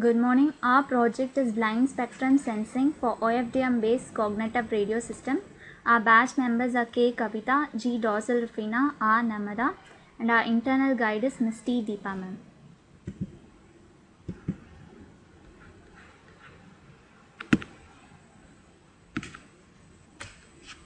Good morning. Our project is blind spectrum sensing for ofdm based cognitive radio system. Our batch members are K. Kavita, G. Dorsal Rufina, R. Namada, and our internal guide is Ms. T. Deepa ma'am.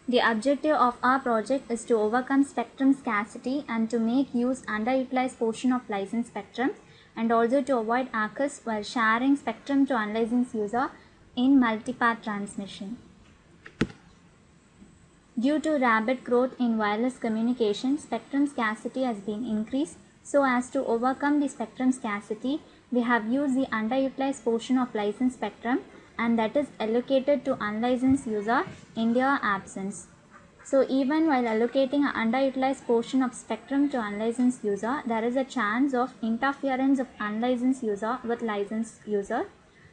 The objective of our project is to overcome spectrum scarcity and to make use underutilized portion of licensed spectrum, and also to avoid hackers while sharing spectrum to unlicensed user in multipath transmission. Due to rapid growth in wireless communication, spectrum scarcity has been increased. So as to overcome the spectrum scarcity, we have used the underutilized portion of licensed spectrum, and that is allocated to unlicensed user in their absence. So even while allocating an underutilized portion of spectrum to unlicensed user, there is a chance of interference of unlicensed user with licensed user.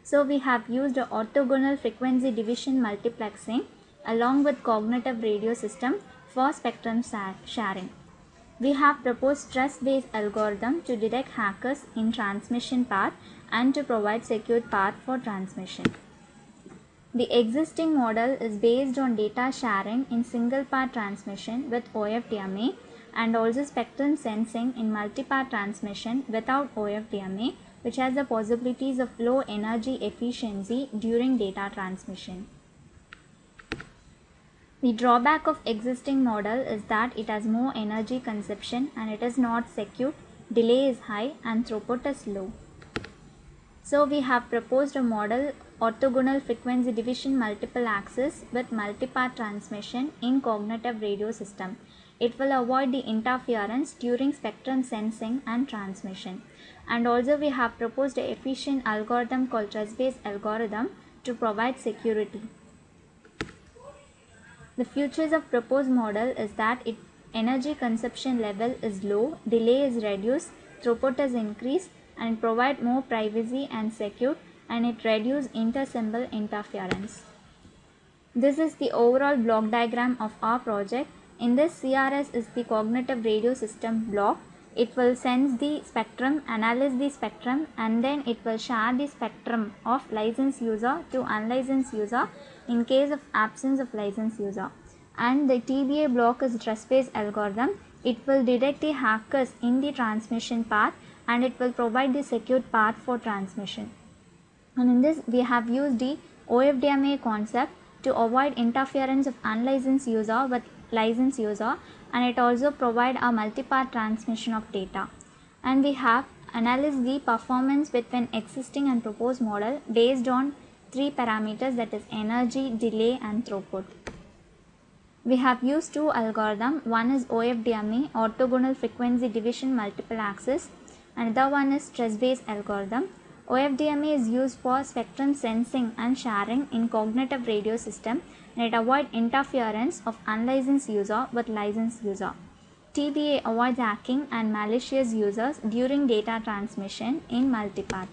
So we have used a orthogonal frequency division multiplexing along with cognitive radio system for spectrum sharing. We have proposed stress-based algorithm to detect hackers in transmission path and to provide secured path for transmission. The existing model is based on data sharing in single path transmission with ofdm and also spectrum sensing in multipath transmission without ofdm, which has the possibilities of low energy efficiency during data transmission. The drawback of existing model is that it has more energy consumption and it is not secure, delay is high and throughput is low. So we have proposed a model orthogonal frequency division multiple axis with multipath transmission in cognitive radio system. It will avoid the interference during spectrum sensing and transmission. And also we have proposed an efficient algorithm called trust-based algorithm to provide security. The features of proposed model is that its energy consumption level is low, delay is reduced, throughput is increased, and provide more privacy and secure, and it reduces inter-symbol interference. This is the overall block diagram of our project. In this, CRS is the cognitive radio system block. It will sense the spectrum, analyze the spectrum, and then it will share the spectrum of licensed user to unlicensed user in case of absence of licensed user. And the TBA block is trust-based algorithm. It will detect the hackers in the transmission path and it will provide the secured path for transmission. And in this, we have used the ofdm concept to avoid interference of unlicensed user with licensed user, and it also provide a multipath transmission of data. And we have analyzed the performance between existing and proposed model based on three parameters, that is energy, delay and throughput. We have used two algorithms. One is ofdm orthogonal frequency division multiple axis. Another one is stress-based algorithm. ofdm is used for spectrum sensing and sharing in cognitive radio system, and it avoids interference of unlicensed user with licensed user. TBA avoids hacking and malicious users during data transmission in multipath.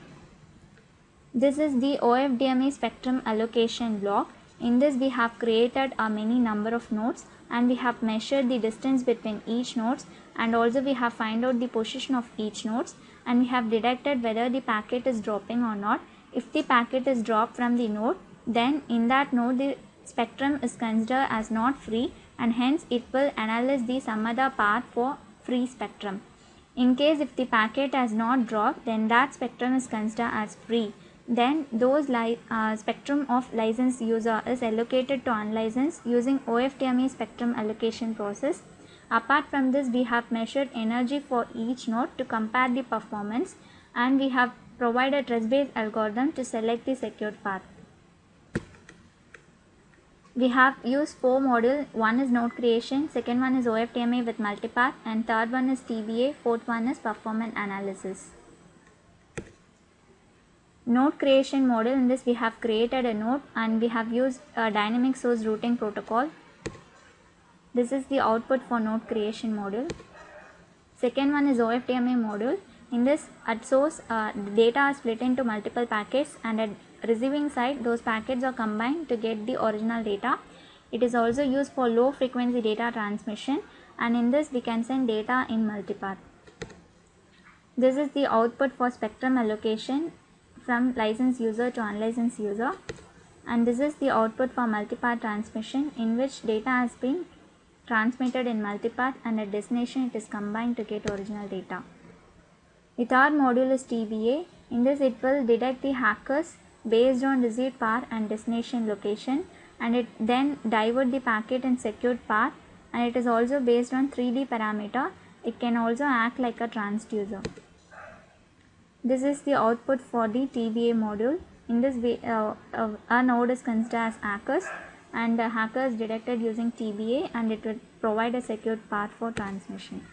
This is the ofdm spectrum allocation block. In this, we have created a many number of nodes and we have measured the distance between each nodes, and also we have find out the position of each nodes, and we have detected whether the packet is dropping or not. If the packet is dropped from the node, then in that node the spectrum is considered as not free, and hence it will analyze the some other path for free spectrum. In case if the packet has not dropped, then that spectrum is considered as free. Then those spectrum of licensed user is allocated to unlicensed using ofdm spectrum allocation process. Apart from this, we have measured energy for each node to compare the performance, and we have provided trust-based algorithm to select the secured path. We have used four modules. One is node creation, second one is ofdm with multipath, and third one is TBA, fourth one is performance analysis. Node creation module. In this, we have created a node and we have used a dynamic source routing protocol. This is the output for node creation module. Second one is ofdm module. In this, at source, data are split into multiple packets, and at receiving side, those packets are combined to get the original data. It is also used for low frequency data transmission, and in this we can send data in multipath. This is the output for spectrum allocation from licensed user to unlicensed user. And this is the output for multipart transmission, in which data has been transmitted in multipart and at destination it is combined to get original data. The third module is TBA. In this it will detect the hackers based on received path and destination location, and it then divert the packet in secured path, and it is also based on 3D parameter. It can also act like a transducer. This is the output for the TBA module. In this way, a node is considered as hackers, and the hacker is detected using TBA, and it will provide a secured path for transmission.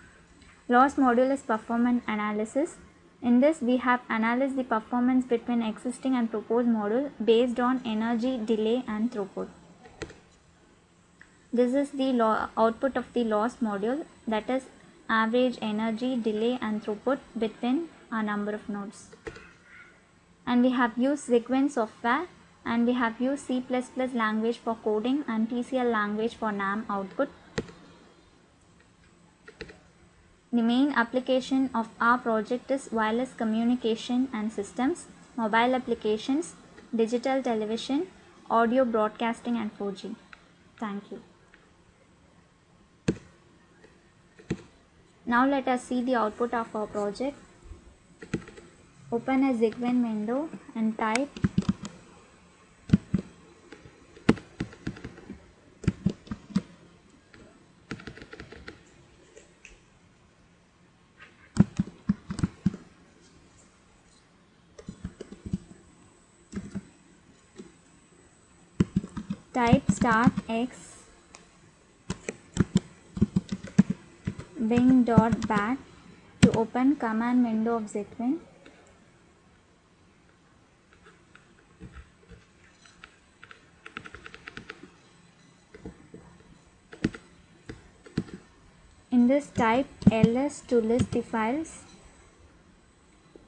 Last module is performance analysis. In this we have analyzed the performance between existing and proposed module based on energy, delay and throughput. This is the output of the last module, that is average energy, delay and throughput between a number of nodes. And we have used sequence software, and we have used C++ language for coding and TCL language for NAM output. The main application of our project is wireless communication and systems, mobile applications, digital television, audio broadcasting and 4G. Thank you. Now let us see the output of our project. Open a Zigwin window and type start x bing.bat to open command window of Zigwin. In this type ls to list the files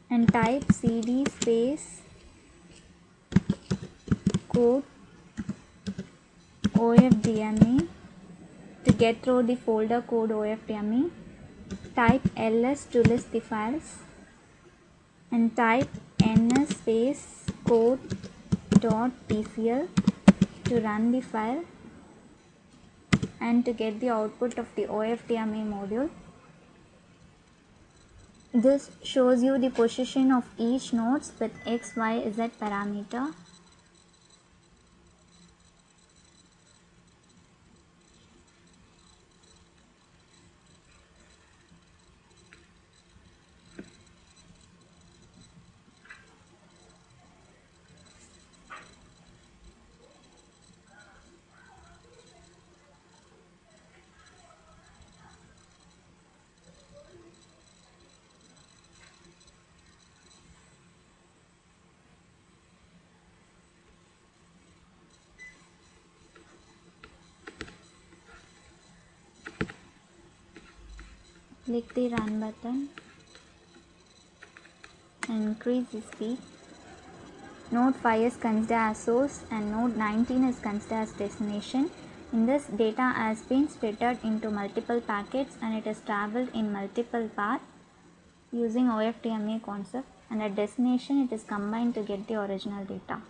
and type cd space code ofdm to get through the folder code ofdm. Type ls to list the files and type ns space code dot tcl to run the file and to get the output of the ofdm module. This shows you the position of each nodes with x, y, z parameter. Click the run button and increase the speed. Node 5 is considered as source and node 19 is considered as destination. In this, data has been splitted into multiple packets and it is travelled in multiple paths using ofdm concept, and at destination it is combined to get the original data.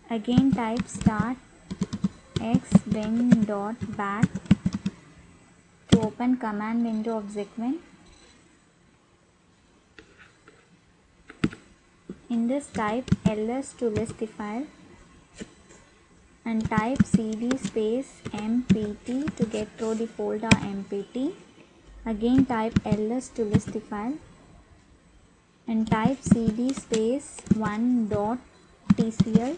Again type start x bin.bat to open command window of Zigwin. In this type ls to list the file and type cd space mpt to get through the folder mpt. Again type ls to list the file and type cd space 1.tcl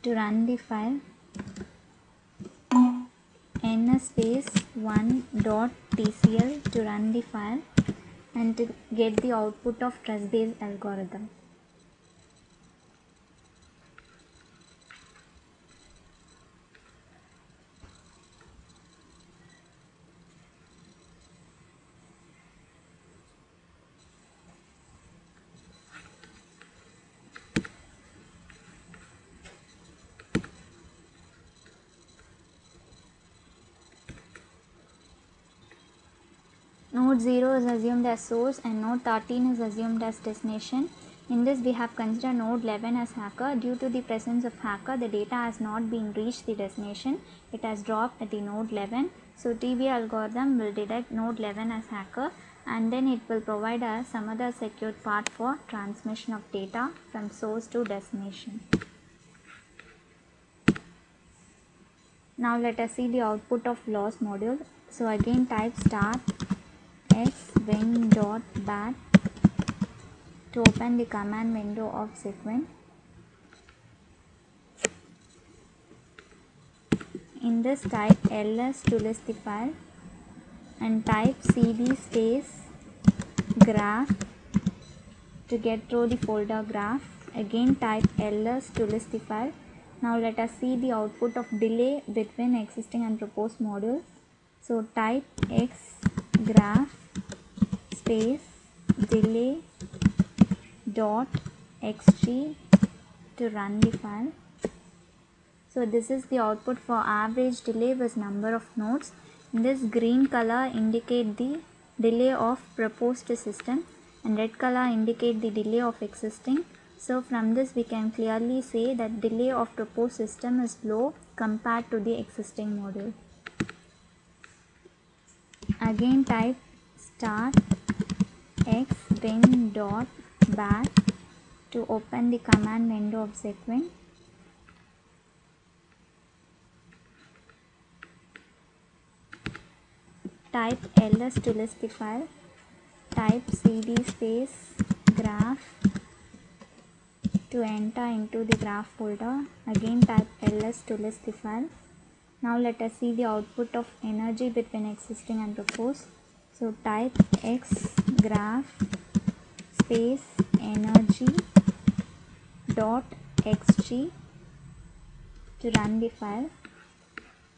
to run the file, ns space 1.tcl to run the file and to get the output of trust based algorithm. Node 0 is assumed as source and node 13 is assumed as destination. In this we have considered node 11 as hacker. Due to the presence of hacker, the data has not been reached the destination. It has dropped at the node 11. So TB algorithm will detect node 11 as hacker, and then it will provide us some other secured path for transmission of data from source to destination. Now let us see the output of loss module. So again type start x wing dot bat to open the command window of sequence. In this type ls to list the file and type cd space graph to get through the folder graph. Again type ls to list the file. Now let us see the output of delay between existing and proposed module. So type x graph space delay dot xg to run the file. So this is the output for average delay with number of nodes. This green color indicate the delay of proposed system and red color indicate the delay of existing. So from this we can clearly say that delay of proposed system is low compared to the existing module. Again type start x wing dot bat to open the command window of sequence. Type ls to list the file. Type cd space graph to enter into the graph folder. Again type ls to list the file. Now let us see the output of energy between existing and proposed. So type x graph space energy dot xg to run the file.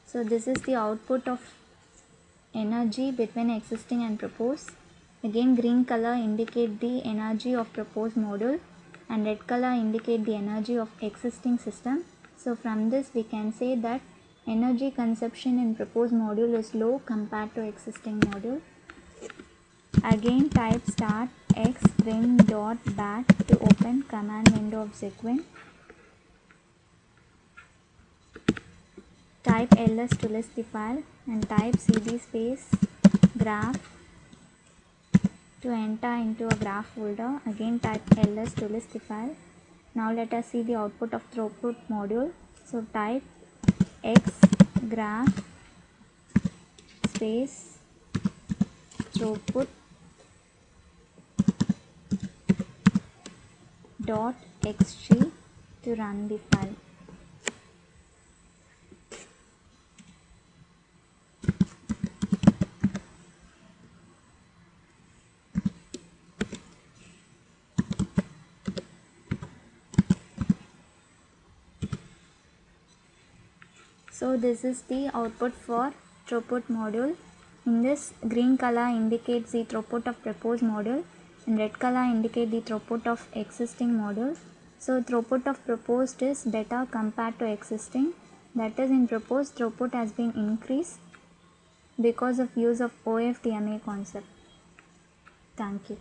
So this is the output of energy between existing and proposed. Again green color indicate the energy of proposed module and red color indicate the energy of existing system. So from this we can say that energy consumption in proposed module is low compared to existing module. Again type start x wing dot bat to open command window of sequence. Type ls to list the file and type cd space graph to enter into a graph folder. Again type ls to list the file. Now let us see the output of throughput module. So type x graph space throughput dot xg to run the file. So this is the output for throughput module. In this, green color indicates the throughput of proposed module and red color indicate the throughput of existing module. So throughput of proposed is better compared to existing. That is, in proposed throughput has been increased because of use of ofdm concept. Thank you.